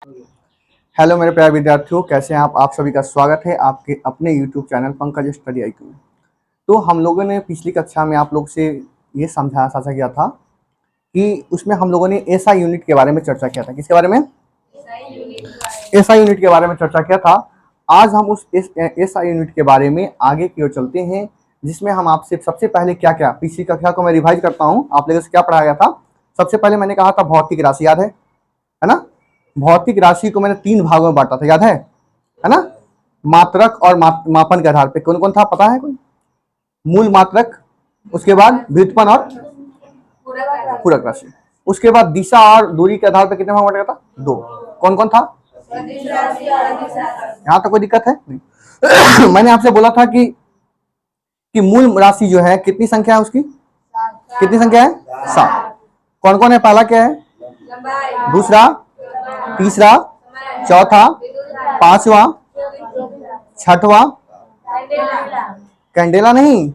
Hello मेरे प्यारे विद्यार्थियों, कैसे हैं आप सभी का स्वागत है आपके अपने YouTube channel Pankaj study IQ में। तो हम लोगों ने पिछली कक्षा में आप लोग से ये साझा किया था कि उसमें हम लोगों ने एसआई यूनिट के बारे में चर्चा किया था। किसके बारे में? एसआई यूनिट के बारे में चर्चा किया था। आज हम उस एसआई यूनिट के बारे में आगे की ओर चलते हैं, जिसमें हम आपसे सबसे पहले क्या क्या पिछली कक्षा को मैं रिवाइज करता हूँ, आप लोगों से क्या पढ़ाया गया था। सबसे पहले मैंने कहा था भौतिक राशि, याद है ना? भौतिक राशि को मैंने 3 भागों में बांटा था, याद है ना? मात्रक और मापन के आधार पे कौन कौन था, पता है कोई? मूल मात्रक, उसके बाद व्युत्पन्न और पूरक राशि, उसके बाद दिशा और दूरी के आधार पर कितने भाग बांटा गया था? 2। कौन कौन था? यहाँ तो कोई दिक्कत है नहीं। मैंने आपसे बोला था कि मूल राशि जो है कितनी संख्या है उसकी? कितनी संख्या है? 7। कौन कौन है? पहला क्या है? दूसरा, तीसरा, चौथा, पांचवा, छठवा। कैंडेला नहीं,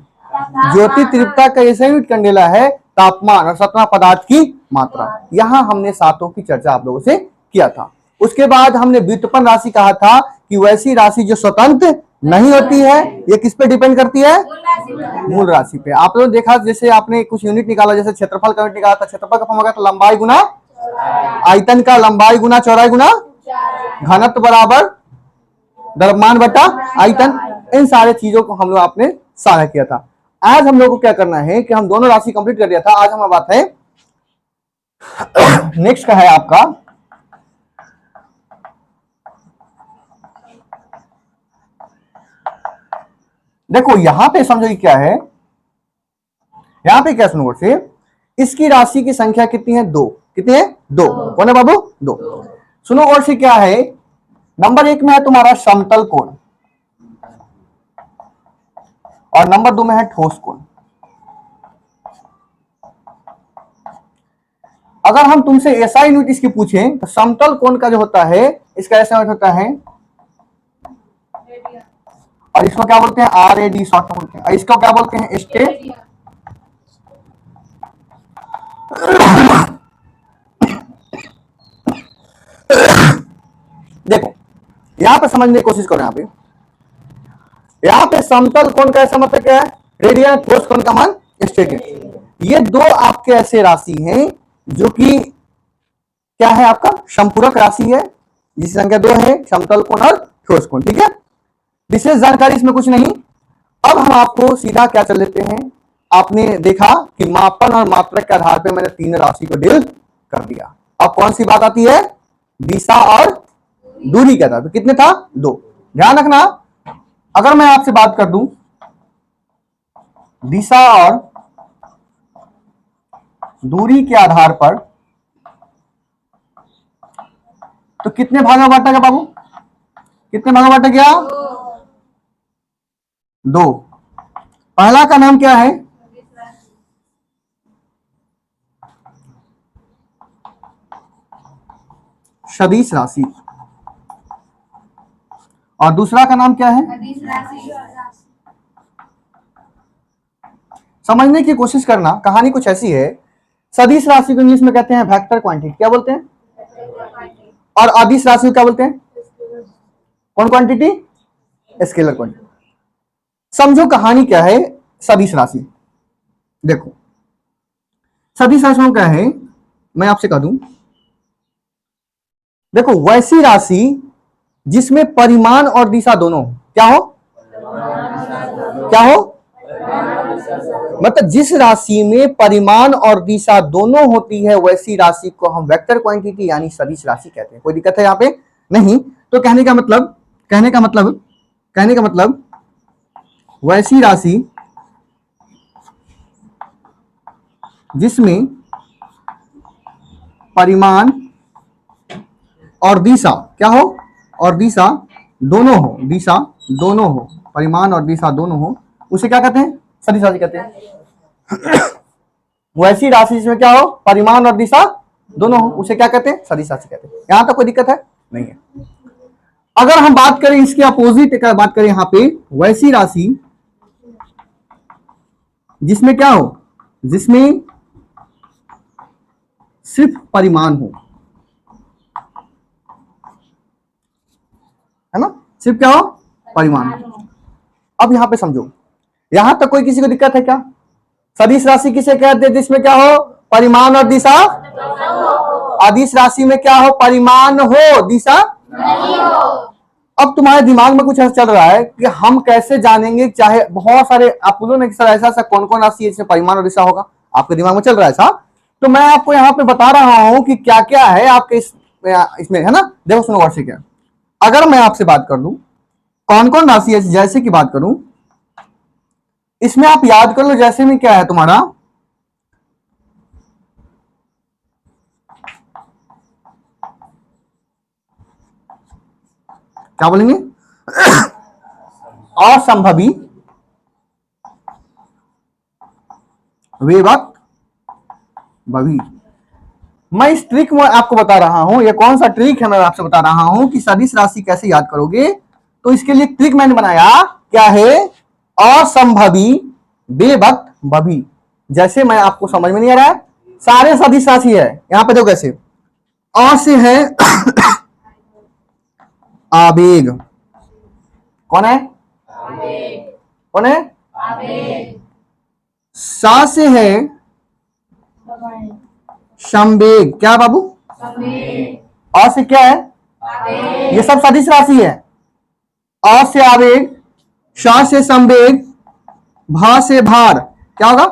ज्योति तीव्रता का ऐसा यूनिट कैंडेला है, तापमान और सतह पदार्थ की मात्रा। यहां हमने सातों की चर्चा आप लोगों से किया था। उसके बाद हमने व्युत्पन्न राशि कहा था कि वैसी राशि जो स्वतंत्र नहीं होती है, ये किस पे डिपेंड करती है? मूल राशि पे। आप लोगों ने देखा, जैसे आपने कुछ यूनिट निकाला, जैसे क्षेत्रफल का यूनिट निकाला था, क्षेत्रफल का फॉर्मूला था लंबाई गुना आयतन का लंबाई गुना चौड़ाई गुना घनत्व बराबर द्रव्यमान बटा आयतन। इन सारे चीजों को हम लोग आपने साझा किया था। आज हम लोग को क्या करना है कि हम दोनों राशि कंप्लीट कर दिया था। आज हमारी बात है नेक्स्ट का है आपका देखो यहां पे समझो कि क्या है, यहां पे क्या सुनो से, इसकी राशि की संख्या कितनी है? 2। कितनी है? 2। कौन है बाबू? 2। सुनो और से क्या है, नंबर 1 में है तुम्हारा समतल कोण और नंबर 2 में है ठोस कोण। अगर हम तुमसे एसआई यूनिट इसकी पूछें तो समतल कोण का जो होता है, इसका ऐसा यूनिट होता है, और इसको क्या बोलते हैं? आर ए डी शॉर्ट में बोलते हैं। इसको क्या बोलते हैं? स्टेट। देखो यहां पे समझने की कोशिश करो। यहां पे समतल कोण का ऐसा मतलब क्या है? रेडियन। ठोस कोण का मान स्टेट। ये दो आपके ऐसे राशि हैं जो कि क्या है? आपका संपूरक राशि है, जिसकी संख्या 2 है, समतल कोण और ठोस कोण। ठीक है, विशेष जानकारी इसमें कुछ नहीं। अब हम आपको सीधा क्या चल लेते हैं, आपने देखा कि मापन और मात्रक के आधार पर मैंने 3 राशि को डील कर दिया। अब कौन सी बात आती है? दिशा और दूरी के आधार पर। कितने था? 2। ध्यान रखना, अगर मैं आपसे बात कर दूं दिशा और दूरी के आधार पर, तो कितने भाग में बांटा गया बाबू? कितने भाग में बांटा गया? 2। पहला का नाम क्या है? सदिश राशि। और दूसरा का नाम क्या है? समझने की कोशिश करना, कहानी कुछ ऐसी है। सदिश राशि को इंग्लिश में कहते हैं वेक्टर क्वांटिटी। क्या बोलते हैं? और अदिश राशि को क्या बोलते हैं? कौन क्वांटिटी? Scalar quantity. समझो कहानी क्या है सदिश राशि। देखो सदिश राशि क्या है, मैं आपसे कह दूं। देखो वैसी राशि जिसमें परिमाण और दिशा दोनों क्या हो? क्या हो? मतलब जिस राशि में परिमाण और दिशा दोनों होती है, वैसी राशि को हम वेक्टर क्वांटिटी यानी सदिश राशि कहते हैं। कोई दिक्कत है यहाँ पे? नहीं। तो कहने का मतलब वैसी राशि जिसमें परिमाण और दिशा क्या हो? और दिशा दोनों हो, दिशा दोनों हो, परिमाण और दिशा दोनों हो, उसे क्या कहते हैं? सदिश राशि कहते हैं। वैसी राशि जिसमें क्या हो? परिमाण और दिशा दोनों हो, उसे क्या कहते हैं? सदिश राशि कहते हैं। यहां तक कोई दिक्कत है? नहीं है। अगर हम बात करें इसके अपोजिट का, बात करें यहां पे वैसी राशि जिसमें क्या हो? जिसमें सिर्फ परिमाण हो, सिर्फ क्या हो, परिमाण। अब यहाँ पे समझो, यहां तक कोई किसी को दिक्कत है क्या? सदिश राशि किसे कहते हैं जिसमें क्या हो, परिमाण और दिशा? अदिश राशि में क्या हो, परिमाण हो, दिशा नहीं हो। अब तुम्हारे दिमाग में कुछ ऐसा चल रहा है कि हम कैसे जानेंगे, चाहे बहुत सारे आप बोलो ना कि सर ऐसा ऐसा कौन कौन राशि है इसमें परिमाण और दिशा होगा, आपके दिमाग में चल रहा है ऐसा। तो मैं आपको यहाँ पे बता रहा हूं कि क्या क्या है आपके इसमें, है ना। देखो सुनो गौर से, क्या अगर मैं आपसे बात कर लूं कौन कौन राशि है, जैसे की बात करूं, इसमें आप याद कर लो, जैसे में क्या है तुम्हारा, क्या बोलेंगे, असंभवी, विभक्त, भवी। मैं इस ट्रिक में आपको बता रहा हूं, ये कौन सा ट्रिक है, मैं आपसे बता रहा हूं कि सदिश राशि कैसे याद करोगे। तो इसके लिए ट्रिक मैंने बनाया, क्या है, असंभवी, बेभक्त, भवी। जैसे मैं आपको समझ में नहीं आ रहा है, सारे सदिश राशि है, यहां पे देखो कैसे, अ से है आवेग, कौन है, कौन है, सा से है संवेग, क्या बाबू, अ से क्या है, ये सब सदिश राशि है। अ से आवेग, श से संवेग, भा से भार, क्या होगा,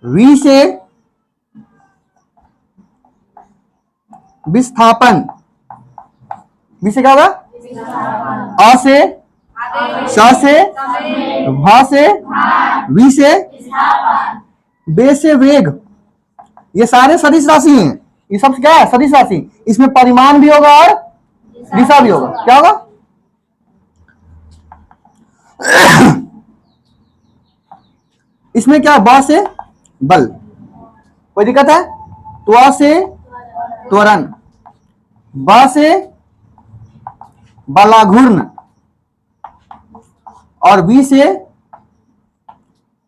वी से विस्थापन, वी से क्या होगा, अ से, श से, भा से, वी से, बे से वेग। ये सारे सदिश राशि हैं, ये सब क्या है, सदिश राशि। इसमें परिमाण भी होगा और दिशा भी होगा, क्या होगा, इसमें क्या, ब से बल, कोई दिक्कत है, त्व से त्वरण, ब से बलाघूर्ण, और वी से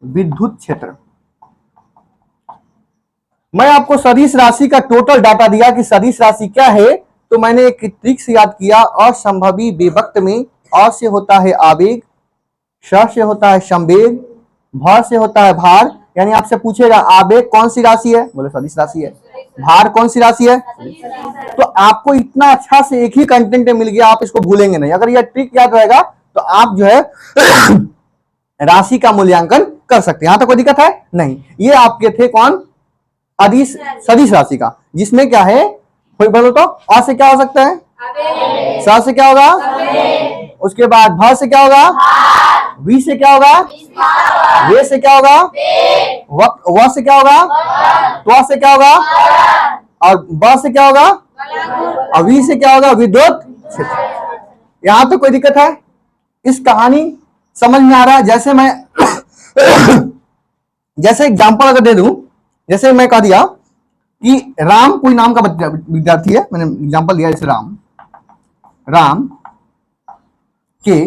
विद्युत क्षेत्र। मैं आपको सदिश राशि का टोटल डाटा दिया कि सदिश राशि क्या है, तो मैंने एक ट्रिक से याद किया, असंभवी विभक्त में अ से होता है आवेग, श से होता है संवेग, भ से होता है भार। यानी आपसे पूछेगा आवेग कौन सी राशि है, बोले सदिश राशि है, भार कौन सी राशि है। तो आपको इतना अच्छा से एक ही कंटेंट मिल गया, आप इसको भूलेंगे नहीं। अगर यह ट्रिक याद रहेगा तो आप जो है राशि का मूल्यांकन कर सकते हैं, यहां तक कोई दिक्कत है नहीं। ये आपके थे कौन, अदिश सदिश राशि का, जिसमें क्या है, कोई बोलो तो अ से क्या हो सकता है, स से क्या होगा, उसके बाद भ से क्या होगा, वी से क्या होगा, वे से क्या होगा, व से क्या होगा, त्व से क्या होगा, और ब से क्या होगा, और वी से क्या होगा, विद्युत क्षेत्र। यहां तो कोई दिक्कत है, इस कहानी समझ में आ रहा है। जैसे मैं जैसे एग्जांपल अगर दे दूं, जैसे मैं कह दिया कि राम कोई नाम का विद्यार्थी है, मैंने एग्जांपल दिया, जैसे राम के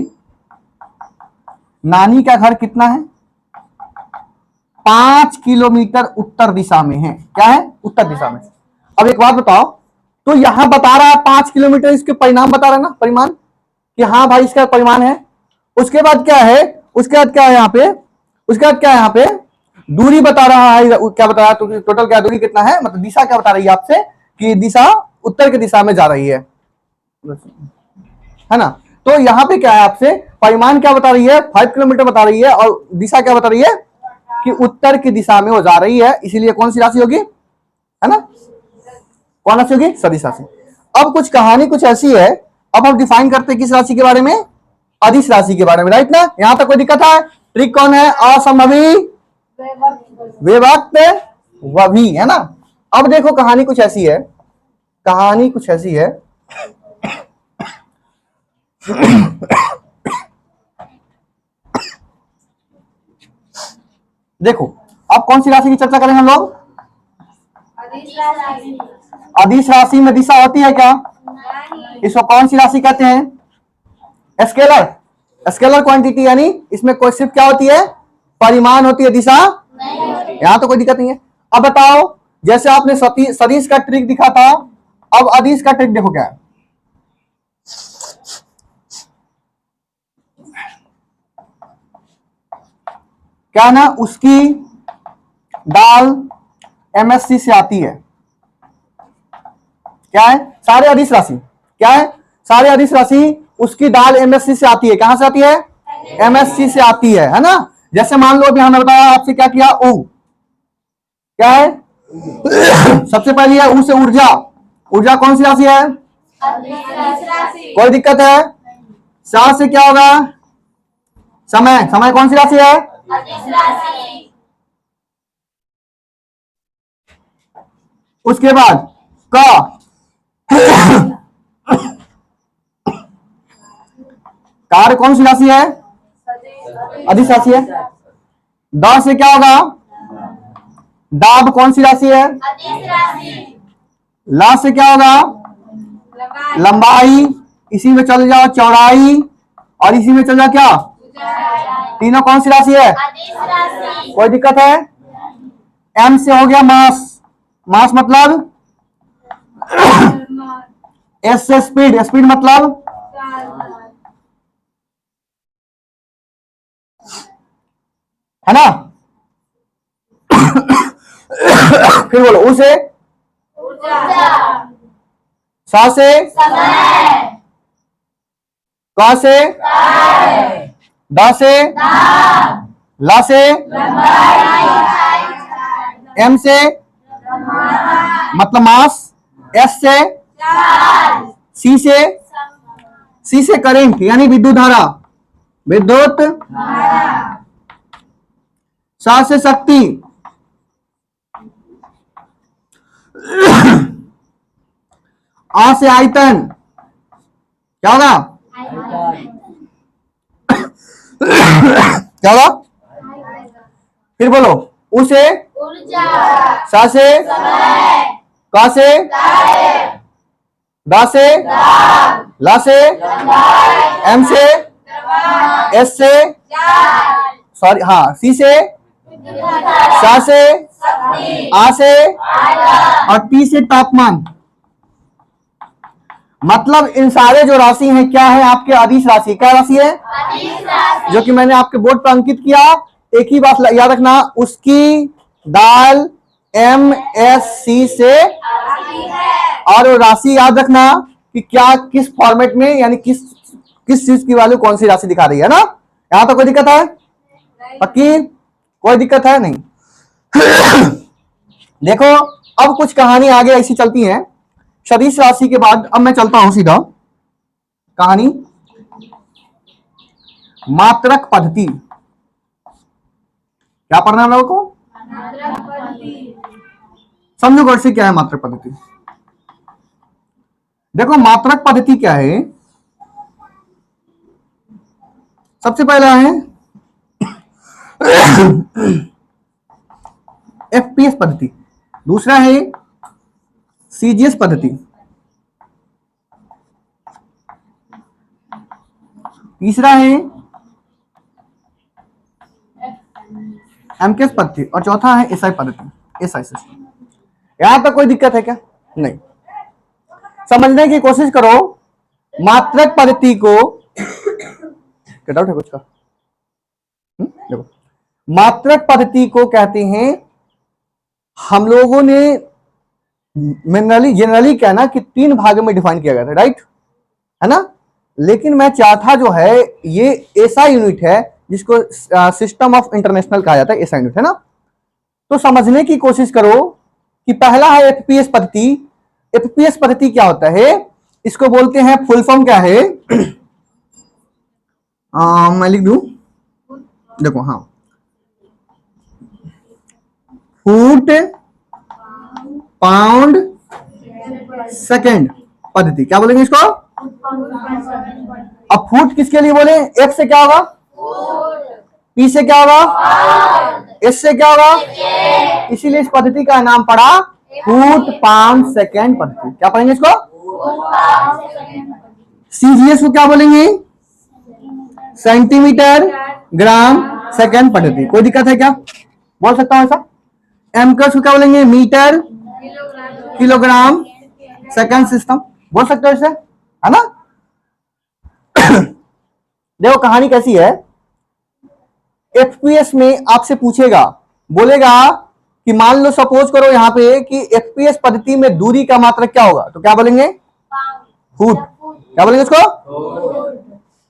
नानी का घर कितना है, 5 किलोमीटर उत्तर दिशा में है, क्या है, उत्तर दिशा में। अब एक बात बताओ, तो यहां बता रहा है 5 किलोमीटर, इसके परिणाम बता रहा है ना, परिमाण, कि हाँ भाई इसका परिमाण है। उसके बाद क्या है, उसके बाद क्या है यहाँ पे, उसके बाद क्या है यहाँ पे, दूरी बता रहा है, क्या बता रहा है, तो टोटल क्या दूरी कितना है, मतलब दिशा क्या बता रही है आपसे, कि दिशा उत्तर की दिशा में जा रही है ना। तो यहाँ पे क्या है, आपसे परिमाण क्या बता रही है, 5 किलोमीटर बता रही है, और दिशा क्या बता रही है, कि उत्तर की दिशा में वो जा रही है। इसीलिए कौन सी राशि होगी, है ना, कौन राशि होगी, सदिश राशि। अब कुछ कहानी कुछ ऐसी है, अब हम डिफाइन करते हैं किस राशि के बारे में, अदिश राशि के बारे में, राइट ना। यहां तक कोई दिक्कत है, ट्रिक कौन है, असंभवी, विभक्त, वही, है ना। अब देखो कहानी कुछ ऐसी है, कहानी कुछ ऐसी है देखो, अब कौन सी राशि की चर्चा करें हम लोग, अदिश राशि में दिशा होती है क्या, इसको कौन सी राशि कहते हैं, स्केलर, स्केलर क्वांटिटी, यानी इसमें कोई सिर्फ क्या होती है, परिमाण होती है, दिशा नहीं। यहां तो कोई दिक्कत नहीं है। अब बताओ, जैसे आपने सदिश का ट्रिक दिखा था, अब अदिश का ट्रिक देखो क्या है। क्या है ना, उसकी दाल MSC से आती है। क्या है, सारे अदिश राशि, क्या है, सारे अदिश राशि उसकी दाल MSC से आती है। कहां से आती है, MSC से आती है ना। जैसे मान लो अभी हमने बताया आपसे, क्या किया, ऊ क्या है सबसे पहले है ऊ से ऊर्जा। ऊर्जा कौन सी राशि है, कोई दिक्कत है। सा से क्या होगा, समय, समय कौन सी राशि है, उसके बाद का कार्य कौन सी राशि है, अधिक राशि है। द से क्या होगा, दाब कौन सी राशि है, ला से क्या होगा, लंबाई, इसी में चल जाओ चौड़ाई, और इसी में चल जाओ क्या, तीनों कौन सी राशि है, कोई दिक्कत है। एम से हो गया मास, मास मतलब एस से स्पीड, स्पीड मतलब है ना। फिर बोलो, उसे सा से क से द से ला से एम से मतलब मास, एस से सी से करंट यानी विद्युत धारा, विद्युत, सा से शक्ति, आ से आयतन, क्या होगा, क्या होगा, फिर बोलो, उसे सा से का से दा से ला से एम से एस से सॉरी हाँ सी से सा से आ से और टी से तापमान। मतलब इन सारे जो राशि हैं क्या है, आपके अदिश राशि, क्या राशि है, जो कि मैंने आपके बोर्ड पर अंकित किया। एक ही बात याद रखना, उसकी दाल MSC से और राशि याद रखना कि क्या किस फॉर्मेट में, यानी किस चीज की वैल्यू कौन सी राशि दिखा रही है ना। यहां तो कोई दिक्कत है, पक्की कोई दिक्कत है नहीं। देखो अब कुछ कहानी आगे ऐसी चलती है सदिश राशि के बाद। अब मैं चलता हूं सीधा कहानी मात्रक पद्धति। क्या पढ़ना है लोगों को, समझो गौर से क्या है मात्रक पद्धति। देखो मात्रक पद्धति क्या है, सबसे पहला है FPS पद्धति, दूसरा है CGS पद्धति, तीसरा है MKS पद्धति और चौथा है SI पद्धति, SI सिस्टम। यहां तक कोई दिक्कत है क्या, नहीं। समझने की कोशिश करो मात्रक पद्धति को, क्या डाउट है कुछ का, देखो मात्रक पद्धति को कहते हैं, हम लोगों ने जनरली क्या ना कि 3 भागों में डिफाइन किया गया था, राइट है ना। लेकिन मैं चाहता जो है ये ऐसा यूनिट है जिसको सिस्टम ऑफ इंटरनेशनल कहा जाता है, ऐसा यूनिट है ना। तो समझने की कोशिश करो कि पहला है FPS पद्धति। FPS पद्धति क्या होता है, इसको बोलते हैं, फुल फॉर्म क्या है, मैं लिख दूं, देखो हाँ, फुट पाउंड सेकेंड पद्धति। क्या बोलेंगे इसको, अब फुट किसके लिए बोले, F से क्या होगा, P से क्या होगा, S से क्या होगा, इसीलिए इस पद्धति का नाम पड़ा फुट पाउंड सेकेंड पद्धति। क्या पढ़ेंगे इसको, CGS को क्या बोलेंगे, सेंटीमीटर ग्राम सेकेंड पद्धति। कोई दिक्कत है क्या, बोल सकता हूं ऐसा। MKS को क्या बोलेंगे, मीटर किलोग्राम सेकेंड सिस्टम, बोल सकते हो इसे, है ना। देखो कहानी कैसी है, एफपीएस में आपसे पूछेगा, बोलेगा कि मान लो सपोज करो यहां पे कि एफपीएस पद्धति में दूरी का मात्रक क्या होगा, तो क्या बोलेंगे? फुट। क्या बोलेंगे इसको?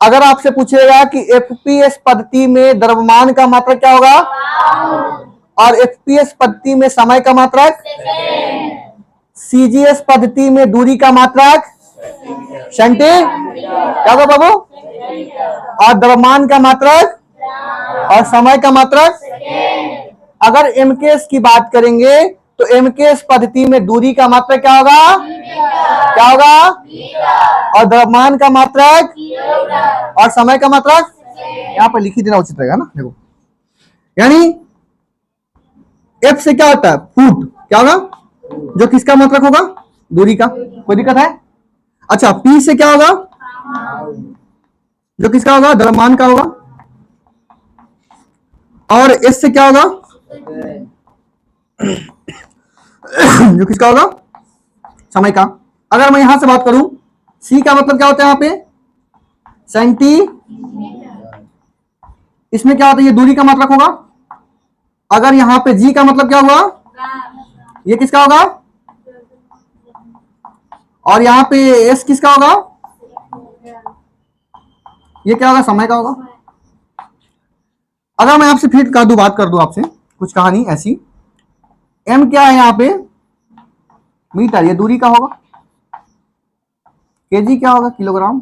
अगर आपसे पूछेगा कि एफपीएस पद्धति में द्रव्यमान का मात्रक क्या होगा, और एफपीएस पद्धति में समय का मात्रक, सीजीएस पद्धति में दूरी का मात्रक सेंटी, क्या होगा बाबू, और द्रव्यमान का मात्रक और समय का मात्रक। अगर एमकेएस की बात करेंगे तो एमकेएस पद्धति में दूरी का मात्रक क्या होगा, क्या होगा, और द्रव्यमान का मात्रक और समय का मात्रक यहां पर लिख ही देना उचित रहेगा ना। देखो यानी एफ से क्या होता है, फुट, क्या होगा, जो किसका मात्रक होगा, दूरी का। कोई दिक्कत है? अच्छा, पी से क्या होगा, जो किसका होगा, द्रव्यमान का होगा। और एस से क्या होगा, जो किसका होगा, समय का। अगर मैं यहां से बात करूं, सी का मतलब क्या होता है यहां पे, सेंटी, इसमें क्या होता है, ये दूरी का मात्रक होगा। अगर यहां पे जी का मतलब क्या हुआ, ये किसका होगा, और यहां पे एस किसका होगा, ये क्या होगा, समय का होगा। अगर मैं आपसे फिर कर दूं, बात कर दूं आपसे कुछ कहानी ऐसी, एम क्या है यहां पे, मीटर, ये दूरी का होगा। केजी क्या होगा, किलोग्राम।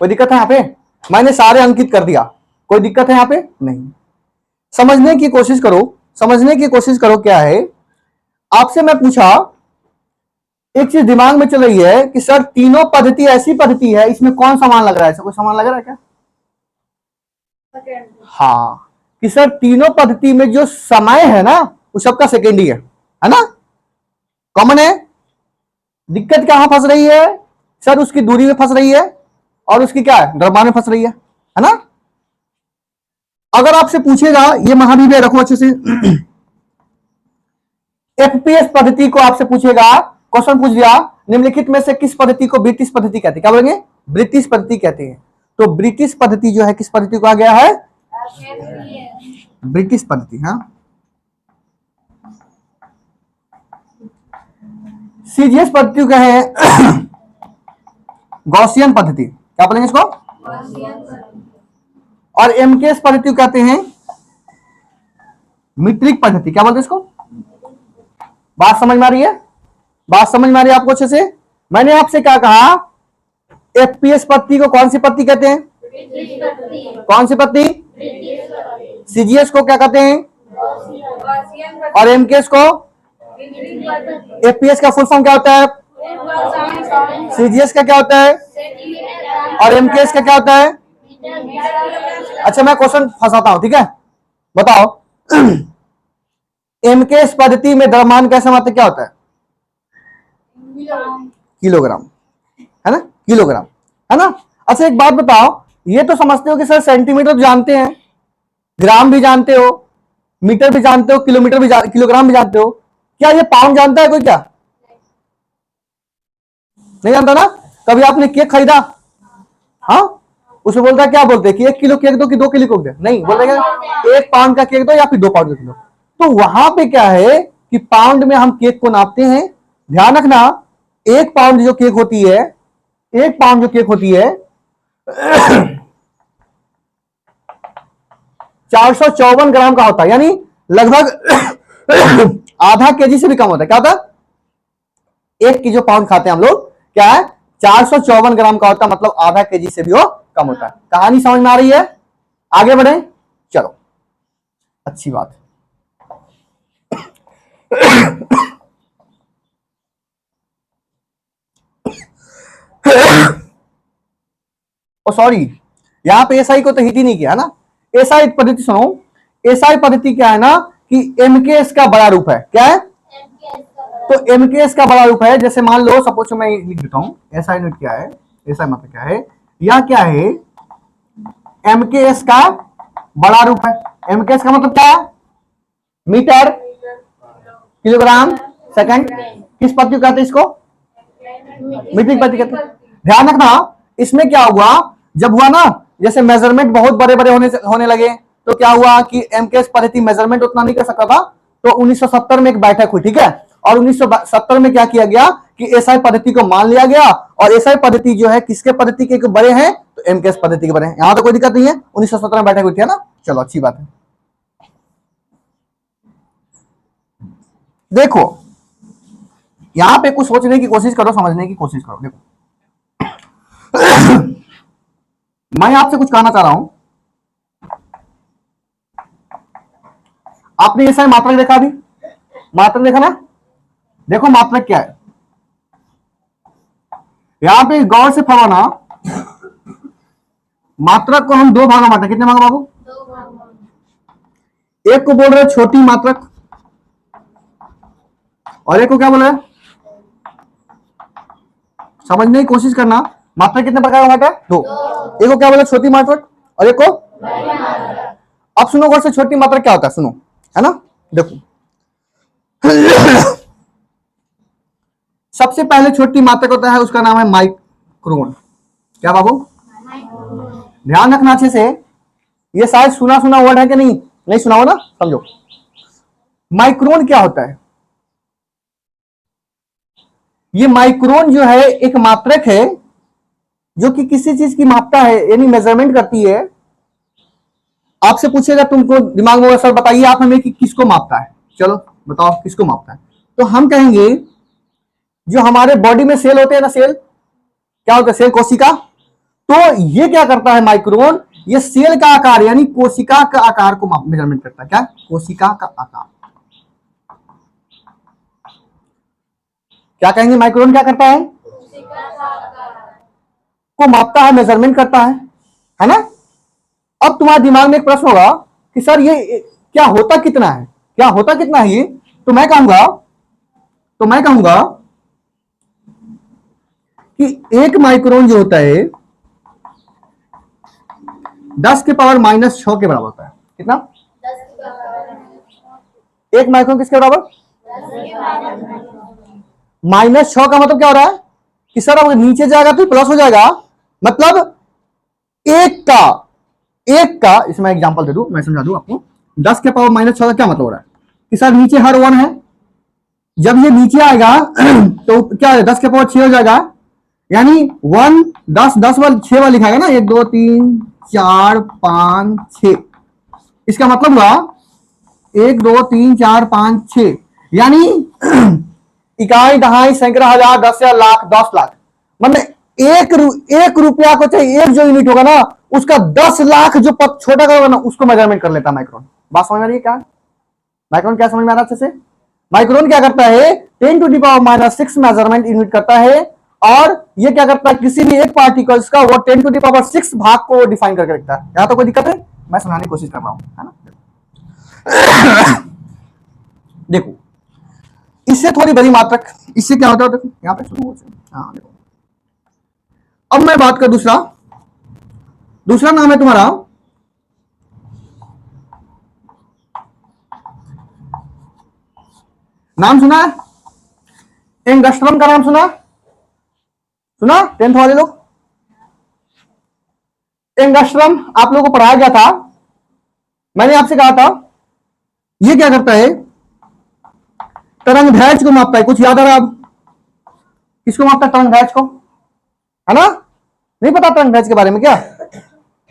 कोई दिक्कत है यहां पे? मैंने सारे अंकित कर दिया, कोई दिक्कत है यहां पे? नहीं। समझने की कोशिश करो, समझने की कोशिश करो। क्या है, आपसे मैं पूछा, एक चीज दिमाग में चल रही है कि सर तीनों पद्धति ऐसी पद्धति है, इसमें कौन सामान लग रहा है, कोई सामान लग रहा है क्या? हाँ, कि सर तीनों पद्धति में जो समय है ना, वो सबका सेकेंड ही है ना, कॉमन है। दिक्कत कहां फंस रही है सर, उसकी दूरी में फंस रही है, और उसकी क्या है, द्रव्यमान में फंस रही है ना। अगर आपसे पूछेगा, ये महावीर रखो अच्छे से, एफपीएस पद्धति को आपसे पूछेगा, क्वेश्चन पूछ दिया, निम्नलिखित में से किस पद्धति को ब्रिटिश पद्धति कहते हैं, क्या बोलेंगे, ब्रिटिश पद्धति कहते हैं। तो ब्रिटिश पद्धति जो है किस पद्धति को आ गया है, ब्रिटिश पद्धति। हाँ, सीजीएस पद्धति का है गॉसियन पद्धति, क्या बोलेंगे इसको, और एमकेएस पद्धति को कहते हैं मीट्रिक पद्धति, क्या बोलते हैं इसको। बात समझ में आ रही है, बात समझ में आ रही है आपको अच्छे से। मैंने आपसे क्या कहा, एफपीएस पद्धति को कौन सी पद्धति कहते हैं, कौन सी पद्धति, सीजीएस को क्या कहते हैं, और एमकेएस को, एफपीएस का फुल फॉर्म क्या होता है, सीजीएस का क्या होता है, और एमकेएस का क्या होता है। अच्छा, मैं क्वेश्चन फंसाता हूं, ठीक है, बताओ एमकेएस पद्धति में द्रव्यमान कैसा मात्रक क्या होता है, किलोग्राम, है ना, किलोग्राम, है ना। अच्छा एक बात बताओ, ये तो समझते हो कि सर सेंटीमीटर जानते हैं, ग्राम भी जानते हो, मीटर भी जानते हो, किलोमीटर भी किलोग्राम भी जानते हो, क्या ये पाउंड जानता है कोई, क्या नहीं जानता ना। कभी आपने केक खरीदा, हाँ, उसमें बोलता है, क्या बोलते हैं कि 1 किलो केक दो कि 2 किलो केक दो, नहीं बोलते क्या 1 पाउंड का केक दो या फिर 2 पाउंड का किलो। तो वहां पे क्या है कि पाउंड में हम केक को नापते हैं। ध्यान रखना, 1 पाउंड जो केक होती है, 1 पाउंड जो केक होती है 454 ग्राम का होता है, यानी लगभग आधा केजी से भी कम होता है। क्या होता है, 1 की जो पाउंड खाते हैं हम लोग, क्या है 454 ग्राम का होता है, मतलब आधा केजी से भी वो कम होता है। कहानी समझ में आ रही है, आगे बढ़े, चलो अच्छी बात। ओ सॉरी, यहां पे एसआई को तो हिट ही नहीं किया ना। एसआई पद्धति सुनो, एसआई पद्धति क्या है ना कि एमकेएस का बड़ा रूप है, क्या है, तो एमकेएस का बड़ा रूप है। जैसे मान लो सपोज मैं लिख देता हूं, एसआई यूनिट क्या है, एसआई मतलब क्या है, यह क्या है, एमकेएस का बड़ा रूप है। एमकेएस का मतलब क्या है, मीटर, किलोग्राम सेकंड। किस पद्धति कहते हैं इसको? मीट्रिक पद्धति कहते हैं। ध्यान रखना, इसमें क्या हुआ, जब हुआ ना, जैसे मेजरमेंट बहुत बड़े बड़े होने लगे, तो क्या हुआ कि एमकेएस पद्धति मेजरमेंट उतना नहीं कर सकता था, तो 1970 में एक बैठक हुई, ठीक है, और 1970 में क्या किया गया कि एसआई पद्धति को मान लिया गया, और एसआई पद्धति जो है किसके पद्धति के बड़े हैं, तो एमकेएस पद्धति के बड़े हैं। यहां तो कोई दिक्कत नहीं है, 1970 में बैठक हुई थी ना, चलो अच्छी बात है। देखो यहां पे कुछ सोचने की कोशिश करो, समझने की कोशिश करो। देखो मैं आपसे कुछ कहना चाह रहा हूं, आपने एसआई मात्रक देखा, अभी मात्रक देखा ना, देखो मात्रक क्या है, यहां पे गौर से फरमाना, मात्रक को हम दो भागों में बांटे, कितने भागों बाबू? एक को बोल रहे छोटी मात्रक, और एक को क्या बोल रहे, समझने की कोशिश करना, मात्रक कितने प्रकार का बांटा है? दो। एक को क्या बोले छोटी मात्रक, और एक को। अब सुनो गौर से, छोटी मात्रक क्या होता है, सुनो, है ना, देखो सबसे पहले छोटी मात्रक होता है, उसका नाम है माइक्रोन। क्या बाबू? ध्यान रखना अच्छे से, ये शायद सुना सुना वर्ड है कि नहीं, नहीं सुना हो ना, समझो माइक्रोन क्या होता है। ये माइक्रोन जो है एक मात्रक है जो कि किसी चीज की मापता है, यानी मेजरमेंट करती है। आपसे पूछेगा तुमको दिमाग में, सर बताइए आप हमें कि किसको मापता है, चलो बताओ किसको मापता है, तो हम कहेंगे जो हमारे बॉडी में सेल होते हैं ना, सेल क्या होता है, सेल कोशिका, तो ये क्या करता है माइक्रोन, ये सेल का आकार यानी कोशिका का आकार को मेजरमेंट करता है। क्या? कोशिका का आकार। क्या कहेंगे, माइक्रोन क्या करता है, को मापता है, मेजरमेंट करता है ना। अब तुम्हारे दिमाग में एक प्रश्न होगा कि सर ये क्या होता कितना है, क्या होता कितना है ये, तो मैं कहूंगा कि एक माइक्रोन जो होता है 10 के पावर -6 के बराबर होता है। कितना? एक माइक्रोन किसके बराबर? -6 का मतलब क्या हो रहा है कि सर अगर नीचे जाएगा तो प्लस हो जाएगा, मतलब एक का इसमें एग्जांपल दे दूं, मैं समझा दूं आपको। 10 के पावर -6 का क्या मतलब हो रहा है कि सर नीचे हर 1 है, जब ये नीचे आएगा तो क्या है, 10 के पावर 6 हो जाएगा, यानी 1 10 10 वाला 6 वाला लिखाएगा ना, 1 2 3 4 5 6, इसका मतलब हुआ 1 2 3 4 5 6, यानी इकाई दहाई सैकड़ा हजार 10,000 लाख 10 लाख, मतलब एक रुपया को चाहे एक जो यूनिट होगा ना, उसका 10 लाख जो छोटा का होगा ना, उसको मेजरमेंट कर लेता माइक्रोन। बात समझ में आ रही है क्या? माइक्रोन क्या समझ में आ रहा है अच्छे से? माइक्रोन क्या करता है, 10⁻⁻6 मेजरमेंट यूनिट करता है, और ये क्या करता है, किसी भी एक पार्टिकल्स का वो 10⁻6 भाग को डिफाइन करके रखता है। यहां तो कोई दिक्कत है? मैं समझाने की कोशिश कर रहा हूं, है ना। देखो इससे थोड़ी बड़ी मात्रक, इससे क्या होता है, देखो यहाँ पे हाँ देखो। अब मैं बात कर दूसरा नाम है तुम्हारा नाम सुना है, एंगस्ट्रम का नाम सुना 10th वाले लोग? एंगस्ट्रम आप लोगों को पढ़ाया गया था, मैंने आपसे कहा था ये क्या करता है, तरंग दैर्घ्य को मापता है। कुछ याद आ रहा है अब किसको मापता है, तरंग दैर्घ्य को, है ना? नहीं पता तरंग दैर्घ्य के बारे में? क्या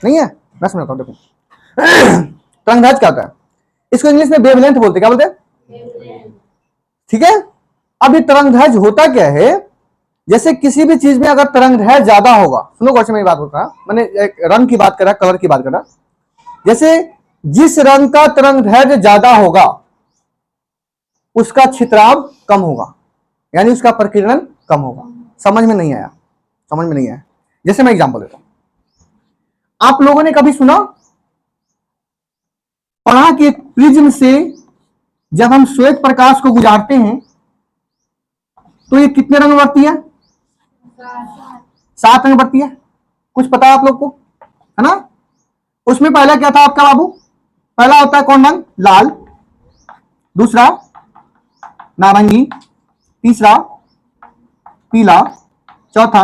नहीं है, मैं समझाता हूं। देखो तरंग दैर्घ्य क्या होता है, इसको इंग्लिश में वेवलेंथ बोलते, क्या बोलते हैं, ठीक है। अब ये तरंग दैर्घ्य होता क्या है, जैसे किसी भी चीज में अगर तरंग दैर्घ्य ज्यादा होगा, सुनो गौर से मेरी बात होता है, मैंने एक रंग की बात करा, कलर की बात करा, जैसे जिस रंग का तरंग दैर्घ्य ज्यादा होगा उसका छितराव कम होगा, यानी उसका प्रकीर्णन कम होगा। समझ में नहीं आया? समझ में नहीं आया? जैसे मैं एग्जांपल देता हूं, आप लोगों ने कभी सुना पढ़ा कि प्रिज्म से जब हम श्वेत प्रकाश को गुजारते हैं तो ये कितने रंग बढ़ती है, 7 रंग बढ़ती है। कुछ पता है आप लोग को, है ना? उसमें पहला क्या था आपका बाबू, पहला होता है कौन रंग, लाल, दूसरा नारंगी, तीसरा पीला, चौथा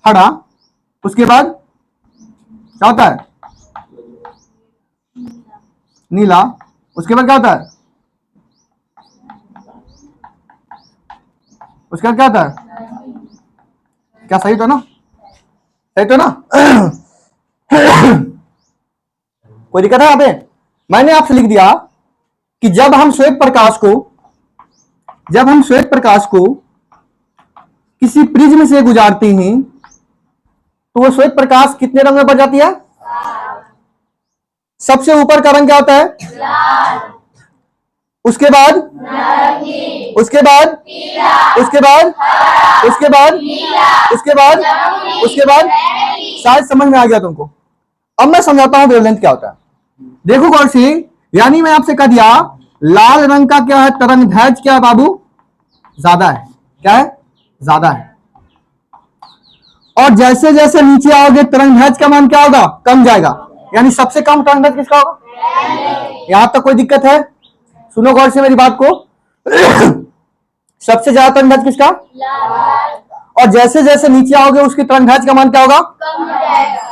हरा, उसके बाद क्या होता है नीला, उसके बाद क्या होता है, उसके बाद क्या होता है, क्या सही तो ना, सही तो ना कोई दिक्कत है यहाँ पे? मैंने आपसे लिख दिया कि जब हम श्वेत प्रकाश को किसी प्रिज्म से गुजारते हैं तो वो श्वेत प्रकाश कितने रंग में बन जाती है? सबसे ऊपर का रंग क्या होता है? लाल। उसके बाद उसके बाद उसके बाद उसके बाद उसके बाद उसके बाद शायद समझ में आ गया तुमको। अब मैं समझाता हूं वेवलेंथ क्या होता है। देखो गौर से, यानी मैं आपसे कह दिया लाल रंग का क्या है, तरंग दैर्घ्य क्या है बाबू? ज्यादा है। क्या है? ज्यादा है। और जैसे जैसे नीचे आओगे तरंग दैर्घ्य का मान क्या होगा? कम जाएगा। यानी सबसे कम तरंग दैर्घ्य किसका होगा? यहां तक कोई दिक्कत है? सुनो गौर से मेरी बात को सबसे ज्यादा तरंग दैर्घ्य किसका? और जैसे जैसे नीचे आओगे उसकी तरंग दैर्घ्य का मान क्या होगा? कम जाएगा।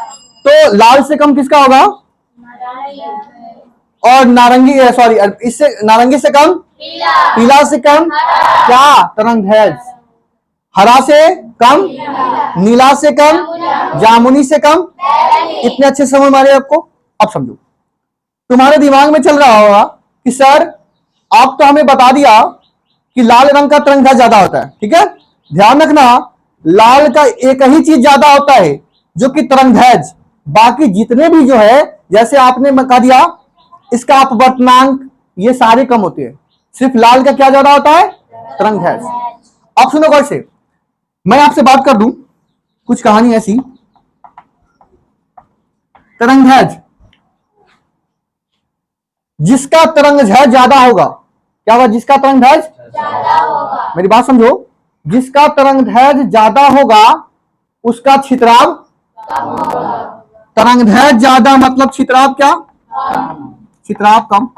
तो लाल से कम किसका होगा? और नारंगी, सॉरी, इससे नारंगी से कम पीला से कम क्या? तरंग दैर्घ्य। हरा से कम, नीला से कम, जामुनी से कम। कितने अच्छे समझ मारे आपको? अब समझो, तुम्हारे दिमाग में चल रहा होगा कि सर आप तो हमें बता दिया कि लाल रंग का तरंग दैर्घ्य ज्यादा होता है। ठीक है, ध्यान रखना, लाल का एक ही चीज ज्यादा होता है जो कि तरंग दैर्घ्य। बाकी जितने भी जो है, जैसे आपने कहा दिया इसका अपवर्तनांक, ये सारे कम होते हैं। सिर्फ लाल का क्या ज्यादा होता है? तरंग दैर्घ्य। अब सुनो गौर से, मैं आपसे बात कर दूं कुछ कहानी ऐसी। तरंग दैर्घ्य, जिसका तरंग दैर्घ्य ज्यादा होगा, क्या होगा? जिसका तरंग दैर्घ्य ज्यादा होगा, मेरी बात समझो, जिसका तरंग दैर्घ्य ज्यादा होगा उसका छितराव कम होगा। तरंग दैर्घ्य ज्यादा मतलब छितराव क्या? छितराव कम।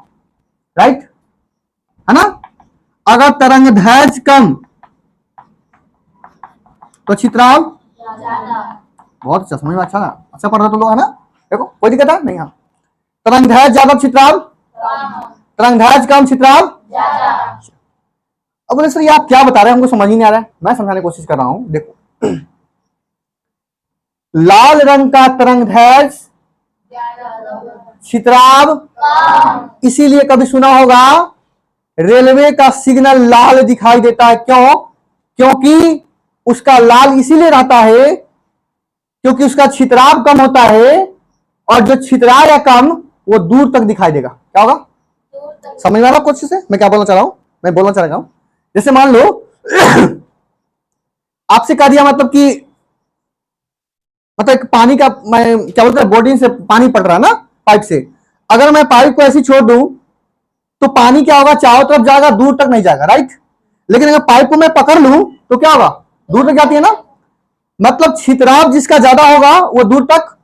राइट है ना? अगर तरंग दैर्घ्य कम तो छितराव ज्यादा। बहुत अच्छा, समझ में अच्छा ना, अच्छा पढ़ रहे तो लोग है ना? देखो कोई दिक्कत है नहीं? हाँ, तरंग दैर्घ्य ज्यादा छितराव कम, तरंग दैर्घ्य कम छितराव ज्यादा। अब बोले सर ये आप क्या बता रहे हैं, हमको समझ ही नहीं आ रहा है। मैं समझाने की कोशिश कर रहा हूं। देखो लाल रंग का तरंग दैर्घ्य छितराव कम, इसीलिए कभी सुना होगा रेलवे का सिग्नल लाल दिखाई देता है। क्यों? क्योंकि उसका लाल इसीलिए रहता है क्योंकि उसका छितराव कम होता है, और जो छितराव है कम वो दूर तक दिखाई देगा। क्या होगा? समझ में आ रहा कुछ से मैं क्या बोलना चाह रहा हूं? मैं बोलना चाह रहा हूं, जैसे मान लो आपसे कह दिया मतलब पानी का, मैं क्या बोलते हैं, बोर्डिंग से पानी पड़ रहा है ना पाइप से। अगर मैं पाइप को ऐसे छोड़ दूं तो पानी क्या होगा? चारों तरफ जाएगा, दूर तक नहीं जाएगा। राइट? लेकिन अगर पाइप को मैं पकड़ लूं तो क्या होगा? दूर तक जाती है ना। मतलब छितराव जिसका ज्यादा होगा वो दूर तक।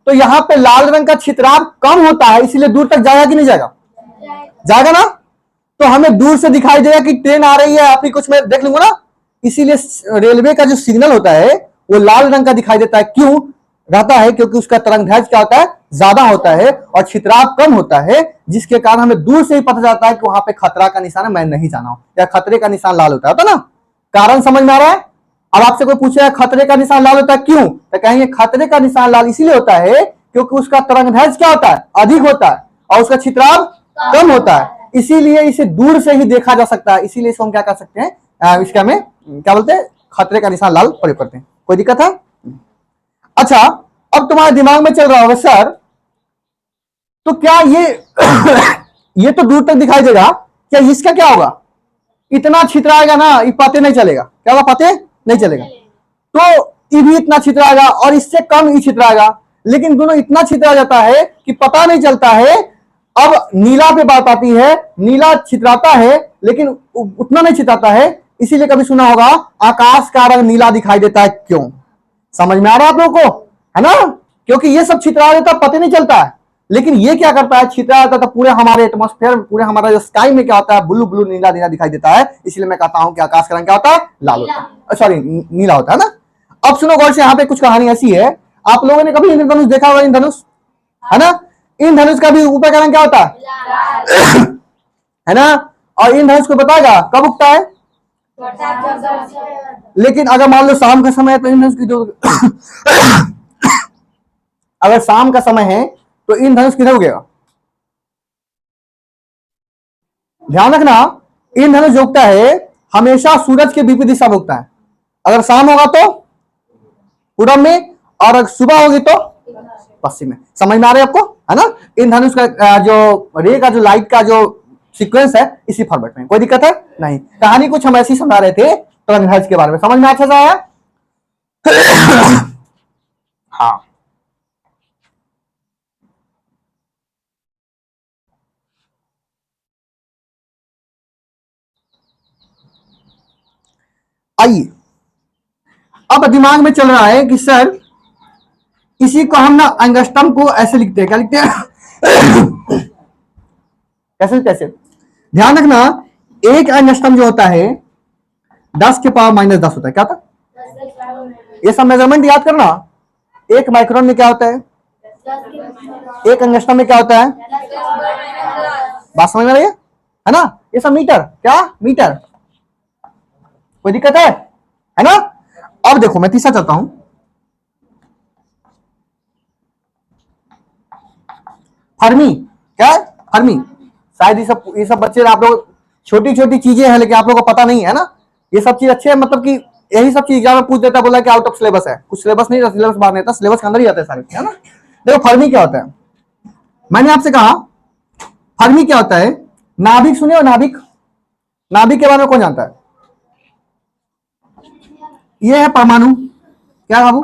तो यहां पे लाल रंग का छितराव कम होता है, इसलिए दूर तक जाएगा कि नहीं जाएगा? जाएगा ना। तो हमें दूर से दिखाई देगा कि ट्रेन आ रही है, आपकी कुछ मैं देख लूंगा ना। इसीलिए रेलवे का जो सिग्नल होता है वो लाल रंग का दिखाई देता है। क्यों रहता है? क्योंकि उसका तरंग दैर्घ्य क्या होता है? ज्यादा होता है, और छितराव कम होता है, जिसके कारण हमें दूर से ही पता चलता है कि वहां पे खतरा का निशान है, मैं नहीं जाना हूं, या खतरे का निशान लाल होता है ना। कारण समझ में आ रहा है? अब आपसे कोई पूछे खतरे का निशान लाल होता है क्यों, तो कहेंगे खतरे का निशान लाल इसीलिए होता है क्योंकि उसका तरंग दैर्घ्य क्या होता है? अधिक होता है, और उसका छितराव कम होता है। इसीलिए इसे दूर से ही देखा जा सकता है। इसीलिए इसको हम क्या कर सकते हैं, इसका में क्या बोलते हैं, खतरे का निशान लाल प्रयोग करते हैं। कोई दिक्कत है? अच्छा, अब तुम्हारे दिमाग में चल रहा होगा सर तो क्या ये ये तो दूर तक दिखाई देगा, क्या इसका क्या होगा? इतना छितराएगा ना, ये पते नहीं चलेगा। क्या होगा? पते नहीं चलेगा। तो ये भी इतना छितराएगा और इससे कम ही छितराएगा, लेकिन दोनों इतना छितरा जाता है कि पता नहीं चलता है। अब नीला पे बात आती है, नीला छितराता है लेकिन उतना नहीं छितराता है। इसीलिए कभी सुना होगा आकाश का रंग नीला दिखाई देता है। क्यों? समझ में आ रहा है आप लोगों को? है ना? क्योंकि ये सब छितरा देता, पता नहीं चलता है। लेकिन ये क्या करता है, छितरा जाता है तो पूरे हमारे एटमॉस्फेयर, पूरे हमारा जो स्काई में क्या होता है, ब्लू ब्लू नीला नीला दिखाई देता है। इसलिए मैं कहता हूं कि आकाश का रंग क्या होता है, लाल होता है, सॉरी नीला होता है ना। अब सुनो गौर से, यहाँ पे कुछ कहानी ऐसी है, आप लोगों ने कभी इंद्रधनुष देखा होगा, इंद्रधनुष है ना, इंद्रधनुष का भी ऊपर का रंग क्या होता है ना, और इंद्रधनुष को बताएगा कब उगता है। लेकिन अगर मान लो शाम का समय है तो इंद्रधनुष की जो अगर शाम का समय है तो इंद्रधनुष किधर उगेगा, ध्यान रखना, इंद्रधनुष जो उगता है हमेशा सूरज के विपरीत दिशा में उगता है। अगर शाम होगा तो पूरब में, और अगर सुबह होगी तो पश्चिम में। समझ में आ रहा है आपको, है ना। इंद्रधनुष का जो रे का जो लाइट का जो सीक्वेंस है इसी फॉर्मेट में, कोई दिक्कत है नहीं। कहानी कुछ हम ऐसी समझा रहे थे रंगहर्ष के बारे में, समझ में अच्छा से आया। हाँ, आइए, अब दिमाग में चल रहा है कि सर इसी को हम ना अंगस्टम को ऐसे लिखते हैं, क्या लिखते हैं कैसे कैसे, ध्यान रखना, एक अंगस्टम जो होता है 10 के पावर -10 होता है, क्या था, ये सब मेजरमेंट याद करना। एक माइक्रोन में क्या होता है, एक अंगस्टम में क्या होता है, बात समझ में आ रही है ना। ये सब मीटर, क्या मीटर, कोई दिक्कत है ना। अब देखो मैं तीसरा चलता हूं, फर्मी, क्या है फर्मी, शायद ये सब बच्चे आप लोग छोटी छोटी चीजें हैं लेकिन आप लोगों को पता नहीं है ना, ये सब चीज अच्छे है, मतलब कि यही सब चीज एग्जाम में पूछ देता, बोला कि आउट ऑफ सिलेबस है, कुछ सिलेबस नहीं, सिलेबस बाहर नहीं था, सिलेबस के अंदर ही आते हैं सारे, है ना। देखो फर्मी क्या होता है, मैंने आपसे कहा फर्मी क्या होता है, नाभिक सुने हो, नाभिक, नाभिक के बारे में कौन जानता है, ये है परमाणु, क्या बाबू,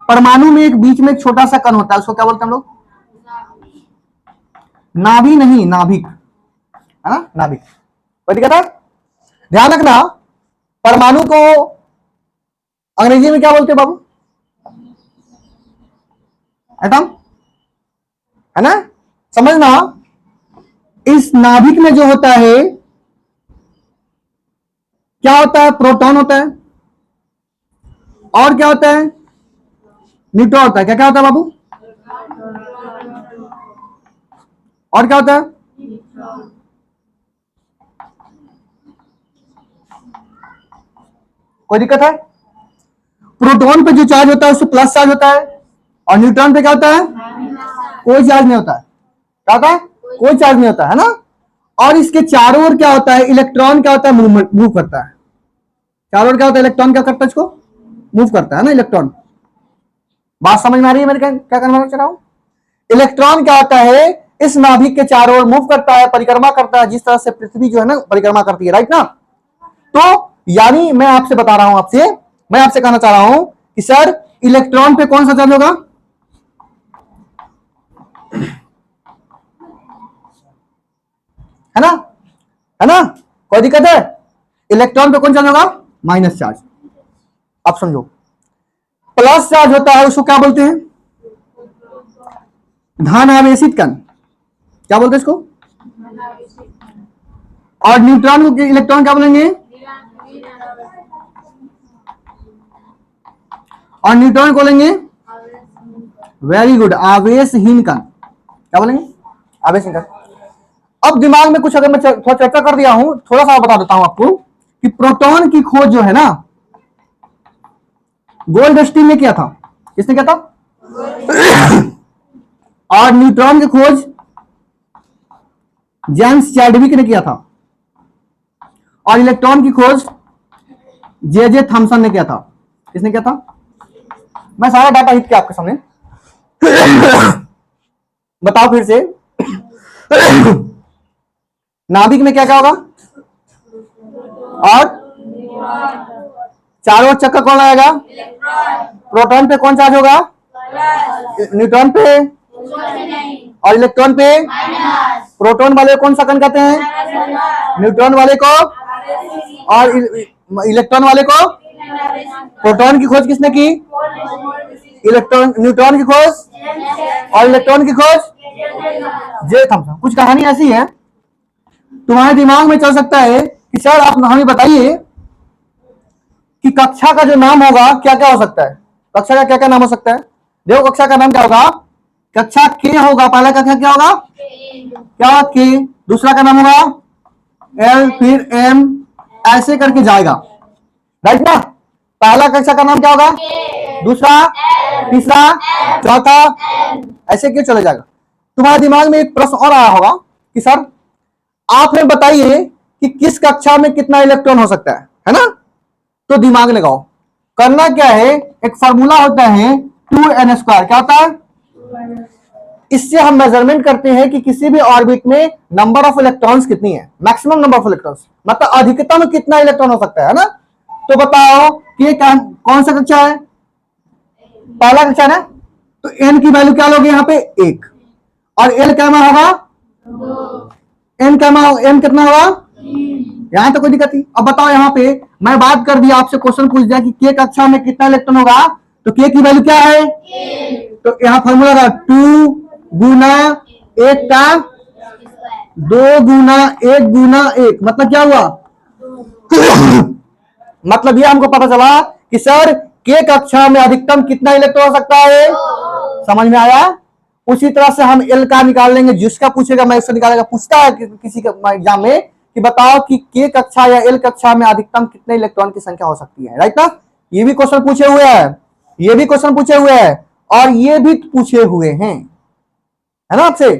परमाणु में एक बीच में एक छोटा सा कण होता है, उसको क्या बोलते हैं हम लोग, नाभि नहीं, नाभिक, है ना, नाभिक, कोई दिक्कत है। ध्यान रखना, परमाणु को अंग्रेजी में क्या बोलते हैं बाबू, एटम, है ना। समझना, इस नाभिक में जो होता है क्या होता है, प्रोटॉन होता है, और क्या होता है, न्यूट्रॉन होता है, क्या क्या होता है बाबू, और क्या होता है, कोई दिक्कत है। प्रोटॉन पे जो चार्ज होता है उससे प्लस चार्ज होता है, और न्यूट्रॉन पे क्या होता है, कोई चार्ज नहीं होता है, क्या होता है, कोई चार्ज नहीं होता है ना। और इसके चारों ओर क्या होता है, इलेक्ट्रॉन क्या होता है, मूव करता है, चारों ओर क्या होता है, इलेक्ट्रॉन क्या करता है, इसको मूव करता है ना, इलेक्ट्रॉन, बात समझ में आ रही है मेरे, क्या करना चाह रहा हूं, इलेक्ट्रॉन क्या होता है, इस नाभिक के चारों ओर मूव करता है, परिक्रमा करता है, जिस तरह से पृथ्वी जो है ना परिक्रमा करती है, राइट ना। तो यानी मैं आपसे बता रहा हूं, मैं आपसे कहना चाह रहा हूं कि सर इलेक्ट्रॉन पे कौन सा चार्ज होगा, है ना, कोई दिक्कत है, इलेक्ट्रॉन पे कौन चार्ज होगा, माइनस चार्ज। अब समझो, प्लस चार्ज होता है उसको क्या बोलते हैं, धन आवेशित कण, क्या बोलते हैं इसको, और न्यूट्रॉन को इलेक्ट्रॉन क्या बोलेंगे, और न्यूट्रॉन को बोलेंगे, वेरी गुड, आवेशहीन कण, क्या बोलेंगे, आवेशहीन कण। अब दिमाग में कुछ अगर मैं थोड़ा चर्चा कर दिया हूं, थोड़ा सा बता देता हूं आपको कि प्रोटॉन की खोज जो है ना गोल्डस्टीन ने किया था, किसने किया था, और न्यूट्रॉन की खोज जेम्स चैडविक ने किया था, और इलेक्ट्रॉन की खोज जे थॉमसन ने किया था, किसने किया था, मैं सारा डाटा हिट किया आपके सामने। बताओ फिर से, नाभिक में क्या क्या होगा, और चारों चक्कर कौन आएगा, प्रोटॉन पे कौन चार्ज होगा, न्यूट्रॉन पे, और इलेक्ट्रॉन पे, प्रोटॉन वाले कौन सा कण कहते हैं, न्यूट्रॉन वाले को, और इलेक्ट्रॉन वाले को। प्रोटॉन की खोज किसने की, इलेक्ट्रॉन, न्यूट्रॉन की खोज और इलेक्ट्रॉन की खोज जे थॉमसन। कुछ कहानी ऐसी है, तुम्हारे दिमाग में चल सकता है कि सर आप हमें बताइए कि कक्षा का जो नाम होगा क्या क्या हो सकता है, कक्षा का क्या क्या नाम हो सकता है। देखो कक्षा का नाम क्या होगा, कक्षा के होगा, पहला कक्षा क्या होगा, क्या होगा के, दूसरा का नाम होगा एल, फिर एम, ऐसे करके जाएगा, राइट ना। पहला कक्षा का नाम क्या होगा, दूसरा, तीसरा, चौथा, ऐसे क्यों चले जाएगा। तुम्हारे दिमाग में एक प्रश्न और आया होगा कि सर आप हमें बताइए कि किस कक्षा में कितना इलेक्ट्रॉन हो सकता है ना। तो दिमाग लगाओ, करना क्या है, एक फार्मूला होता है 2n², क्या होता है, इससे हम मेजरमेंट करते हैं कि किसी भी ऑर्बिट में नंबर ऑफ इलेक्ट्रॉन्स कितनी है, मैक्सिमम नंबर ऑफ इलेक्ट्रॉन्स, मतलब अधिकतम कितना इलेक्ट्रॉन हो सकता है ना। तो बताओ कि कौन सा कक्षा है, पहला कक्षा है ना। तो n की वैल्यू क्या लोगे यहाँ पे, 1, और l क्या होगा, n क्या, n कितना होगा, यहां तो कोई दिक्कत नहीं। अब बताओ यहाँ पे मैं बात कर दिया, आपसे क्वेश्चन पूछ दिया कि के कक्षा में कितना इलेक्ट्रॉन होगा, तो के की वैल्यू क्या है, तो यहाँ फॉर्मूला का 2 गुना 1 का 2 गुना 1 गुना 1, मतलब क्या हुआ मतलब ये हमको पता चला कि सर के कक्षा में अधिकतम कितना इलेक्ट्रॉन हो सकता है, समझ में आया। उसी तरह से हम एल का निकाल लेंगे, जिसका पूछेगा मैं उससे निकालेगा। पूछता है किसी का एग्जाम में कि बताओ कि के कक्षा या एल कक्षा में अधिकतम कितने इलेक्ट्रॉन की संख्या हो सकती है, राइट ना। ये भी क्वेश्चन पूछे हुए हैं, ये भी क्वेश्चन पूछे हुए हैं, और ये भी पूछे हुए हैं, है ना आपसे।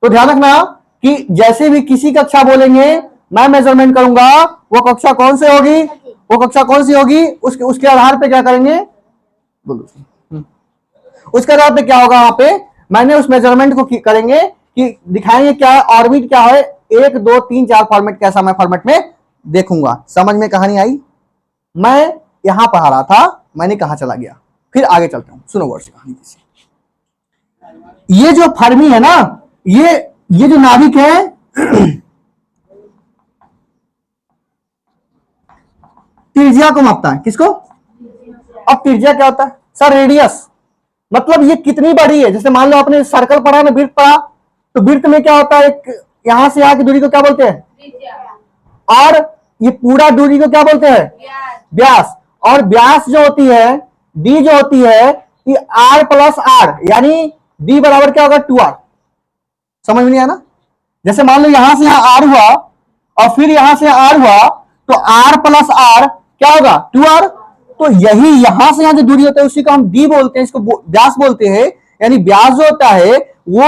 तो ध्यान रखना कि जैसे भी किसी कक्षा बोलेंगे मैं मेजरमेंट करूंगा, वो कक्षा कौन से होगी, वो कक्षा कौन सी होगी, उसके आधार पे क्या करेंगे, बोलो उसके आधार पे क्या होगा, वहां पे मैंने उस मेजरमेंट को करेंगे कि दिखाएंगे क्या है, ऑर्बिट क्या है, 1 2 3 4 फॉर्मेट, कैसा मैं फॉर्मेट में देखूंगा। समझ में कहानी आई। मैं यहां पढ़ा रहा था, मैंने कहा चला गया, फिर आगे चलता हूं, सुनो वर्ष कहानी। ये जो फर्मी है ना, ये जो नाभिक है त्रिज्या को मापता है, किसको। अब त्रिज्या क्या होता है सर, रेडियस, मतलब ये कितनी बड़ी है। जैसे मान लो आपने सर्कल पढ़ा ना, वृत्त पढ़ा, तो वृत्त में क्या होता है, यहां से यहां की दूरी को क्या बोलते हैं, और ये पूरा दूरी को क्या बोलते हैं, व्यास। और व्यास जो होती है, डी जो होती है, ये आर प्लस आर, यानी डी बराबर क्या होगा, 2r। समझ में नहीं आया ना। जैसे मान लो यहां से यहां आर हुआ और फिर यहां से आर हुआ, तो आर प्लस आर क्या होगा, 2r। तो यही यहां से यहां जो दूरी होता है उसी को हम डी बोलते हैं, इसको व्यास बोलते हैं। यानी व्यास जो होता है वो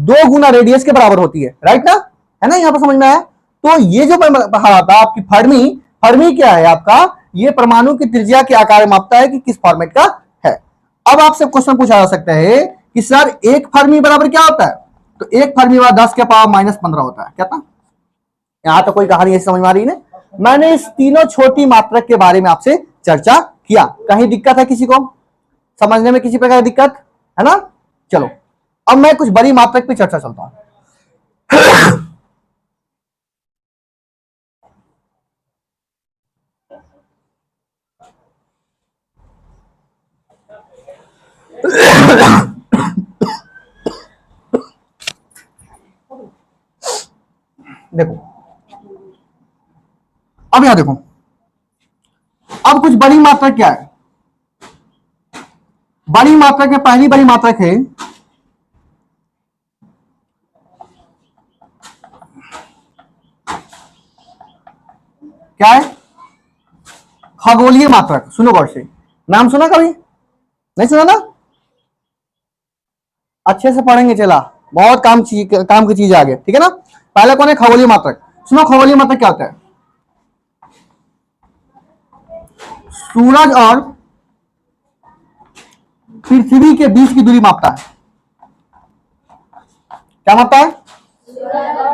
2 गुना रेडियस के बराबर होती है, राइट ना, है ना, यहां पर समझ में आया। तो ये जो मैं पढ़ा रहा था आपकी फर्मी, फर्मी क्या है आपका, ये परमाणु की त्रिज्या के आकार में मापता है कि किस फॉर्मेट का है। अब आपसे क्वेश्चन पूछा जा सकता है कि सर एक फर्मी बराबर क्या होता है, तो एक फर्मी बराबर 10 के पावर -15 होता है, क्या था। यहां तो कोई कहानी ऐसी समझ में आ रही है। मैंने इस तीनों छोटी मात्रक के बारे में आपसे चर्चा किया। कहीं दिक्कत है किसी को समझने में, किसी प्रकार की दिक्कत है ना। चलो अब मैं कुछ बड़ी मात्रक पे चर्चा चलता हूं। देखो अब यहां देखो, अब कुछ बड़ी मात्रक क्या है, बड़ी मात्रक में पहली बड़ी मात्रक है क्या है, खगोलीय मात्रक। सुनो गौर से, नाम सुना कभी, नहीं सुना ना, अच्छे से पढ़ेंगे, चला बहुत काम की चीज आगे, ठीक है ना। पहले कौन है, खगोलीय मात्रक। सुनो खगोलीय मात्रक क्या होता है, सूरज और पृथ्वी के बीच की दूरी मापता है। क्या मापता है,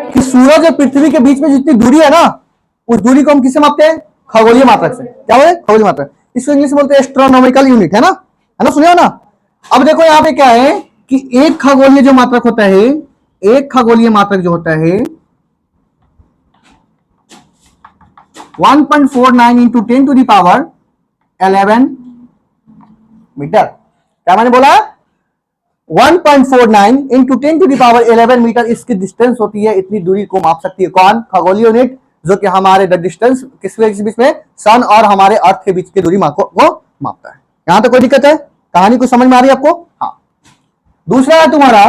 कि सूरज और पृथ्वी के बीच में जितनी दूरी है ना, उस दूरी को हम किससे मापते हैं, खगोलीय मात्रक से। क्या बोले, खगोलीय मात्रक, इसको इंग्लिश में बोलते हैं एस्ट्रोनॉमिकल यूनिट, है ना सुने हो ना। अब देखो यहाँ पे क्या है कि एक खगोलीय जो मात्रक होता है, एक खगोलीय मात्रक जो होता है 1.49 × 10⁻11 मीटर। क्या मैंने बोला? 1.49 इंटू 10⁻11 मीटर इसकी डिस्टेंस होती है, इतनी दूरी को माप सकती है कौन? खगोलीय यूनिट, जो कि हमारे द डिस्टेंस किसके बीच में? सन और हमारे अर्थ के बीच की दूरी को मापता है। यहां तो कोई दिक्कत है? कहानी कुछ समझ में आ रही है आपको? हाँ। दूसरा है तुम्हारा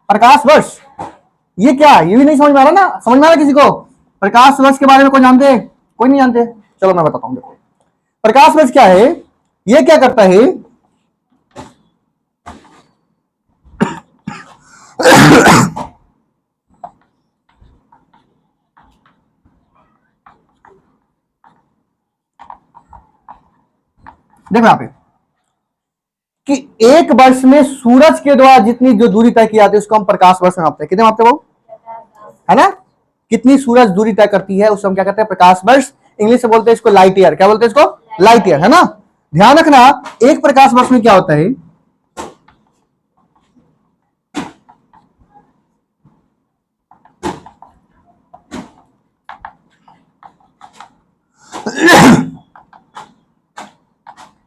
प्रकाश वर्ष। ये क्या? ये भी नहीं समझ में आ रहा ना? समझ में आ रहा किसी को? प्रकाश वर्ष के बारे में कोई जानते हैं? कोई नहीं जानते? चलो मैं बताता हूं। देखो प्रकाश वर्ष क्या है, ये क्या करता है? देखो यहां पे कि एक वर्ष में सूरज के द्वारा जितनी जो दूरी तय की जाती है उसको हम प्रकाश वर्ष में मापते हैं। कितने मापते हो? है ना? कितनी सूरज दूरी तय करती है उसको हम क्या कहते हैं? प्रकाश वर्ष। इंग्लिश से बोलते हैं इसको लाइट ईयर। क्या बोलते हैं इसको? लाइट ईयर, है ना? ध्यान रखना, एक प्रकाश वर्ष में क्या होता है?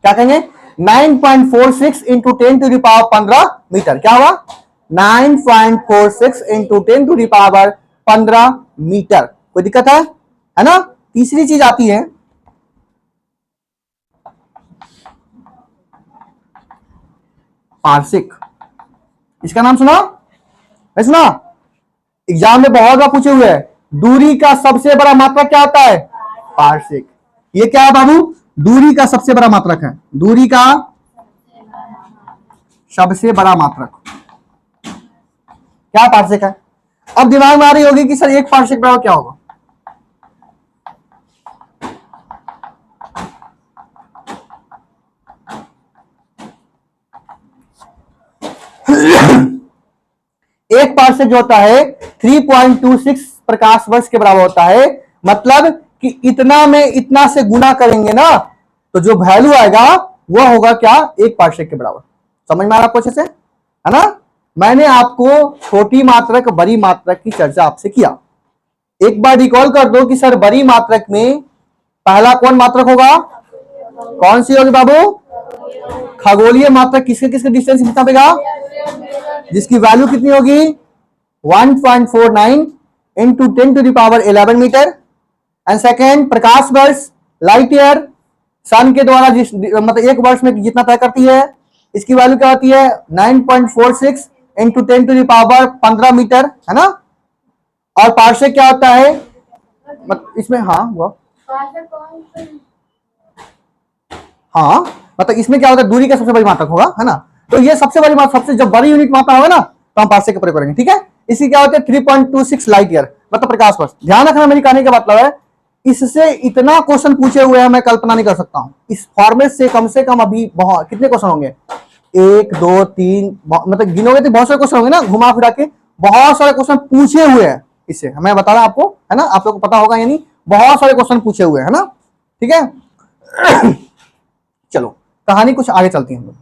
क्या कहेंगे? 9.46 इंटू 10⁻15 मीटर। क्या हुआ? 9.46 इंटू 10⁻15 मीटर। कोई दिक्कत है ना? तीसरी चीज आती है पार्शिक। इसका नाम सुना? नहीं सुना? एग्जाम में बहुत बार पूछे हुए हैं, दूरी का सबसे बड़ा मात्रक क्या होता है? पार्शिक। ये क्या है बाबू? दूरी का सबसे बड़ा मात्रक है। दूरी का सबसे बड़ा मात्रक क्या पार्शिक है? अब दिमाग में आ रही होगी कि सर एक पार्शिक बराबर क्या होगा? एक पार्शिक जो होता है 3.26 प्रकाश वर्ष के बराबर होता है। मतलब कि इतना में इतना से गुना करेंगे ना तो जो वैल्यू आएगा वो होगा क्या? एक पार्शिक के बराबर। समझ में आ रहा आपको अच्छे से? है ना? मैंने आपको छोटी मात्रक बड़ी मात्रक की चर्चा आपसे किया। एक बार रिकॉल कर दो कि सर बड़ी मात्रक में पहला कौन मात्रक होगा? कौन सी होगी बाबू? खगोलीय मात्रक। किसके किसके डिस्टेंस कितना पेगा? जिसकी वैल्यू कितनी होगी? 1.49 इंटू 10⁻11 मीटर। एंड सेकेंड प्रकाश वर्ष, लाइट ईयर, सन के द्वारा जिस मतलब एक वर्ष में जितना तय करती है, इसकी वैल्यू क्या होती है? 9.46 इंटू 10⁻15 मीटर, है ना? और पार्शिक क्या होता है इसमें? हाँ मतलब इसमें क्या होता है? दूरी का सबसे बड़ी मात्रक होगा, है ना? तो ये सबसे बड़ी मात्रक, सबसे जब बड़ी यूनिट मापना होगा ना तो हम पार्शिक का प्रयोग करेंगे। ठीक है? इसी क्या होता है? 3.26 लाइट ईयर मतलब प्रकाश वर्ष। ध्यान रखना, मेरी कहने का मतलब है इससे इतना क्वेश्चन पूछे हुए हैं मैं कल्पना नहीं कर सकता हूं। इस फॉर्मेट से कम अभी बहुत कितने क्वेश्चन होंगे? 1 2 3 मतलब गिनोगे तो बहुत सारे क्वेश्चन होंगे ना, घुमा फिरा के बहुत सारे क्वेश्चन पूछे हुए हैं। इससे मैं बता रहा हूं आपको, है ना? आप लोग को पता होगा या नहीं, बहुत सारे क्वेश्चन पूछे हुए हैं, है ना? ठीक है? चलो कहानी कुछ आगे चलती है हम लोग।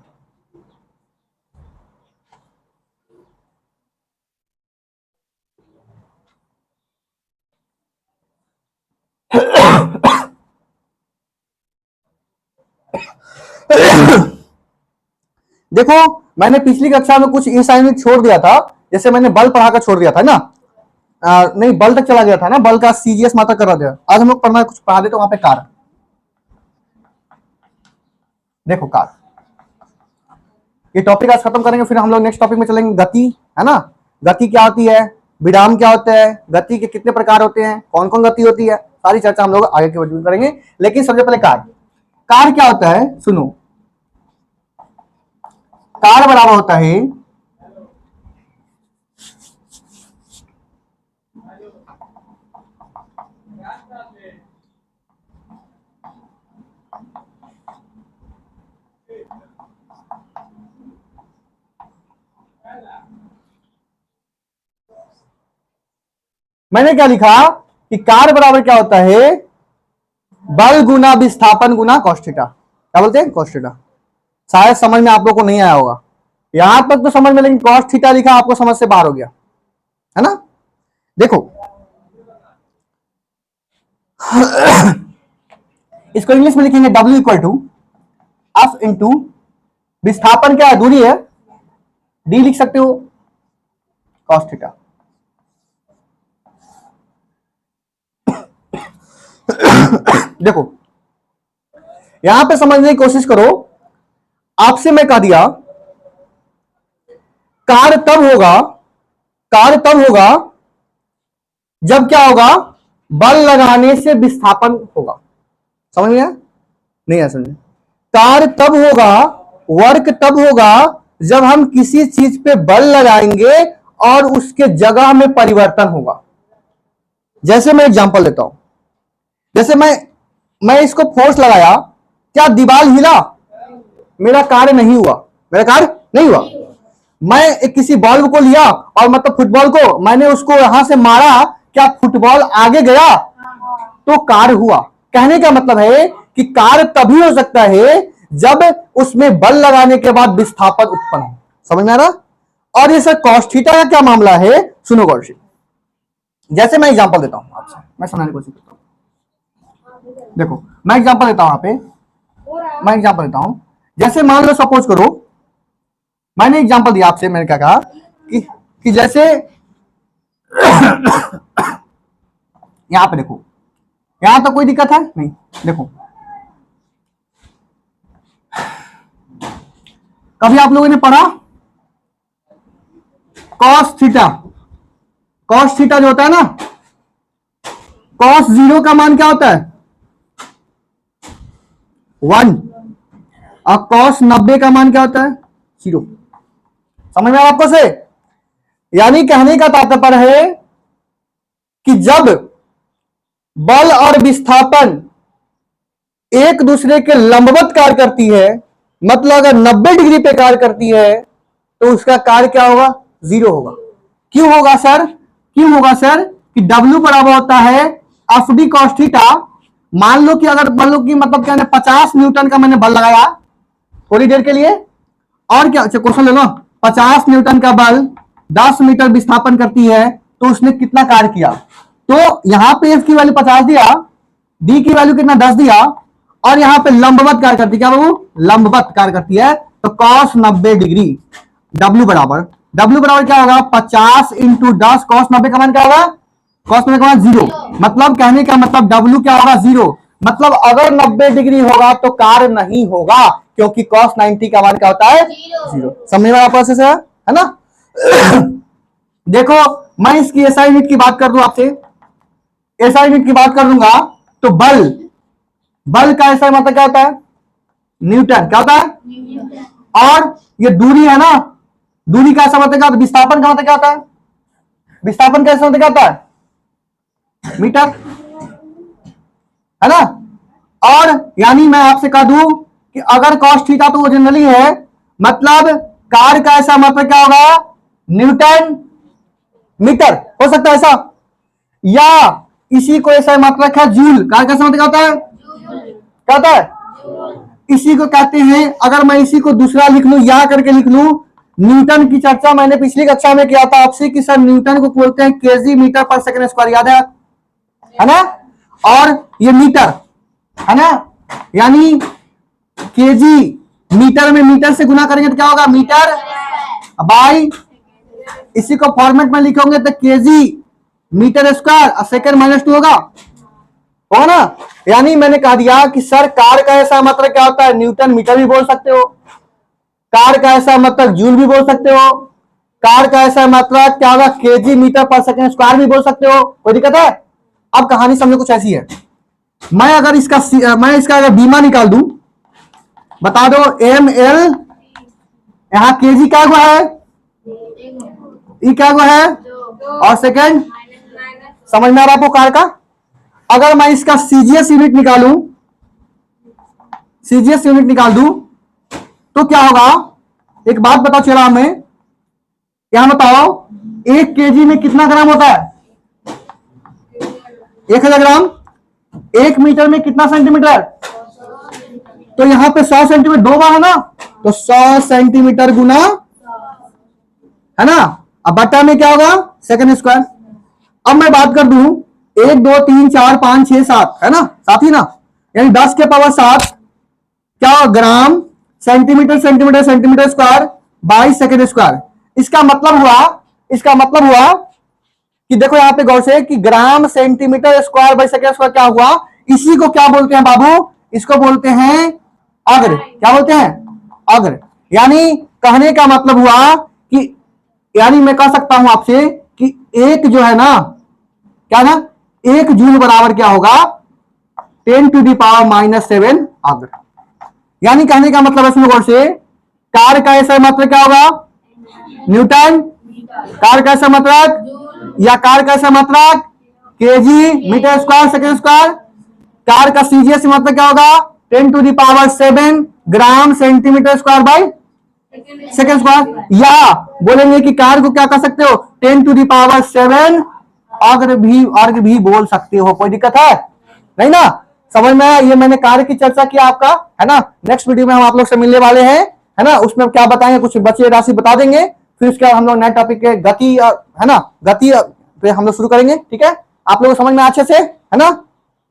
देखो मैंने पिछली कक्षा में कुछ असाइनमेंट छोड़ दिया था, जैसे मैंने बल पढ़ाकर छोड़ दिया था ना। नहीं बल तक चला गया था ना, बल का सीजीएस मात्रा कर रहा था। आज हम लोग पढ़ना कुछ पढ़ा देते वहां पे कार। देखो कार, ये टॉपिक आज खत्म करेंगे, फिर हम लोग नेक्स्ट टॉपिक में चलेंगे गति, है ना? गति क्या होती है, विराम क्या होता है, गति के कितने प्रकार होते हैं, कौन कौन गति होती है, सारी चर्चा हम लोग आगे के वीडियो में करेंगे। लेकिन सबसे पहले कार। कार क्या होता है सुनो। कार बराबर होता है मैंने क्या लिखा कि कार बराबर क्या होता है? बल गुना विस्थापन गुना cos थीटा। क्या बोलते हैं? cos theta. शायद समझ में आप लोग को नहीं आया होगा, यहां तक तो समझ में, लेकिन cos थीटा लिखा आपको समझ से बाहर हो गया, है ना? देखो इसको इंग्लिश में लिखेंगे W equal to F into विस्थापन क्या है, दूरी है, डी लिख सकते हो कॉस थीटा। देखो यहां पे समझने की कोशिश करो, आपसे मैं कह दिया कार्य तब होगा जब क्या होगा, बल लगाने से विस्थापन होगा। समझ में आया? नहीं आया समझ? कार्य तब होगा, वर्क तब होगा जब हम किसी चीज पे बल लगाएंगे और उसके जगह में परिवर्तन होगा। जैसे मैं एग्जांपल देता हूं, जैसे मैं इसको फोर्स लगाया, क्या दीवार हिला? मेरा कार्य नहीं हुआ। मैं एक किसी बॉल को लिया और मतलब फुटबॉल को मैंने उसको यहां से मारा, क्या फुटबॉल आगे गया? तो कार्य हुआ। कहने का मतलब है कि कार्य तभी हो सकता है जब उसमें बल लगाने के बाद विस्थापन उत्पन्न हो। समझ में आ रहा? और ये सर कॉस थीटा का क्या मामला है, सुनो गौर से। जैसे मैं एग्जांपल देता हूं आपसे, मैं समझाने की कोशिश करता हूं। देखो मैं एग्जांपल देता हूं यहां पे, मैं एग्जांपल देता हूं। जैसे मान लो, सपोज करो मैंने एग्जांपल दिया आपसे, मैंने क्या कहा कि जैसे यहां पे देखो, यहां तो कोई दिक्कत है नहीं। देखो कभी आप लोगों ने पढ़ा कॉस थीटा जो होता है ना, कॉस 0 का मान क्या होता है? 1। और कॉस 90 का मान क्या होता है? 0। समझ में आया आपको से? यानी कहने का तात्पर्य है कि जब बल और विस्थापन एक दूसरे के लंबवत कार्य करती है, मतलब अगर 90 डिग्री पे कार्य करती है तो उसका कार्य क्या होगा? 0 होगा। क्यों होगा सर? कि W बराबर होता है एफ डी कॉस थीटा। मान लो कि अगर मतलब क्या 50 न्यूटन का मैंने बल लगाया थोड़ी देर के लिए, और क्या क्वेश्चन ले लो, 50 न्यूटन का बल 10 मीटर विस्थापन करती है, तो उसने कितना कार्य किया? तो यहां पे एफ की वैल्यू 50 दिया, डी की वैल्यू कितना 10 दिया, और यहां पे लंबवत कार्य करती है, क्या बाबू? लंबवत कार्य करती है। तो कॉस 90 डिग्री W बराबर क्या होगा? 50 इंटू 10 कॉस 90 का मान क्या होगा? कॉस 90 का मान 0। मतलब कहने का मतलब W क्या होगा? 0। मतलब अगर 90 डिग्री होगा तो कार्य नहीं होगा, क्योंकि कॉस 90 का मान क्या होता है? 0। समझ में आया प्रोसेस है ना? देखो मैं इसकी एसआई यूनिट की बात कर दूं आपसे, एसआई यूनिट की बात कर दूंगा तो बल का एसआई मतलब क्या होता है? न्यूटन। क्या होता है? और ये दूरी है ना, दूरी का ऐसा मतलब क्या होता है? विस्थापन का मतलब क्या होता है? विस्थापन का ऐसा मतलब क्या होता है? मीटर, है ना? और यानी मैं आपसे कह दूं कि अगर कॉस थीटा तो वो जनरली है, मतलब कार्य का ऐसा मतलब क्या होगा? Newton metre. हो सकता है ऐसा, या इसी को ऐसा मात्रक है जूल। कार्य का ऐसा मतलब क्या होता है? क्या होता है? इसी को कहते हैं, अगर मैं इसी को दूसरा लिख लूं, यहां करके लिख लूं, न्यूटन की चर्चा मैंने पिछली कक्षा में किया था आपसे कि सर न्यूटन को बोलते हैं केजी मीटर पर सेकंड स्क्वायर। याद है ना? और ये मीटर है ना, यानी केजी मीटर में मीटर से गुना करेंगे तो क्या होगा? मीटर बाई, इसी को फॉर्मेट में लिखोगे तो केजी मीटर स्क्वायर, सेकंड -2 होगा ना? यानी मैंने कह दिया कि सर कार्य का ऐसा मतलब क्या होता है? न्यूटन मीटर भी बोल सकते हो, कार्य का ऐसा मतलब जूल भी बोल सकते हो, कार्य का ऐसा मतलब क्या होगा? केजी मीटर पर सेकंड स्क्वायर भी बोल सकते हो। कोई दिक्कत है? अब कहानी समझो कुछ ऐसी है, मैं इसका अगर बीमा निकाल दूं, बता दो एम एल, यहां केजी क्या हुआ है? ई क्या हुआ है? और सेकंड, समझ में आ रहा आपको कार्य का? अगर मैं इसका सीजीएस यूनिट निकाल दूं तो क्या होगा? एक बात बताओ चला हमें, यहां बताओ 1 केजी में कितना ग्राम होता है? 1000 ग्राम। 1 मीटर में कितना सेंटीमीटर? तो यहां पे 100 सेंटीमीटर 2 बार है ना, तो 100 सेंटीमीटर गुना, है ना? अब बटा में क्या होगा? Second square. अब मैं बात कर दूं 1 2 3 4 5 6 7, है ना? साथ ही ना, यानी 10 के पावर 7 क्या gram centimetre centimetre centimetre square by second square. इसका मतलब हुआ कि देखो यहां पे गौर से कि ग्राम centimetre square by second square क्या हुआ, इसी को क्या बोलते हैं बाबू, इसको बोलते हैं अग्र। क्या बोलते हैं, अग्र। यानी कहने का मतलब हुआ कि यानी मैं कह सकता हूं आपसे कि एक जो है ना, क्या ना, एक जूल बराबर क्या होगा 10⁻⁻7 अग्र। यानी कहने का मतलब इसमें गौर से कार्य का ऐसा मात्रक क्या होगा, न्यूटन, कार्य का ऐसा मात्रक या कार्य का ऐसा मात्रक kg metre square second square. कार्य का सीजीएस मात्रक क्या होगा 10⁻7 gram centimetre square by second square. या बोलेंगे कि कार्य को क्या कर सकते हो 10⁻7 अर्घ भी बोल सकते हो। कोई दिक्कत है नहीं ना, समझ में आया। ये मैंने कार्य की चर्चा किया आपका, है ना। नेक्स्ट वीडियो में हम आप लोग से मिलने वाले हैं, है ना। उसमें क्या बताएंगे, कुछ बचे राशि बता देंगे, फिर उसके बाद हम लोग नए टॉपिक के गति, है ना, गति पे हम लोग शुरू करेंगे। ठीक है, आप लोगों को समझ में अच्छे से, है ना,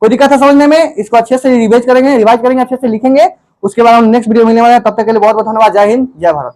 कोई दिक्कत है समझने में, इसको अच्छे से रिवाइज करेंगे अच्छे से लिखेंगे। उसके बाद हम नेक्स्ट वीडियो मिलने वाले हैं। तब तक के लिए बहुत बहुत धन्यवाद। जय हिंद, जय भारत।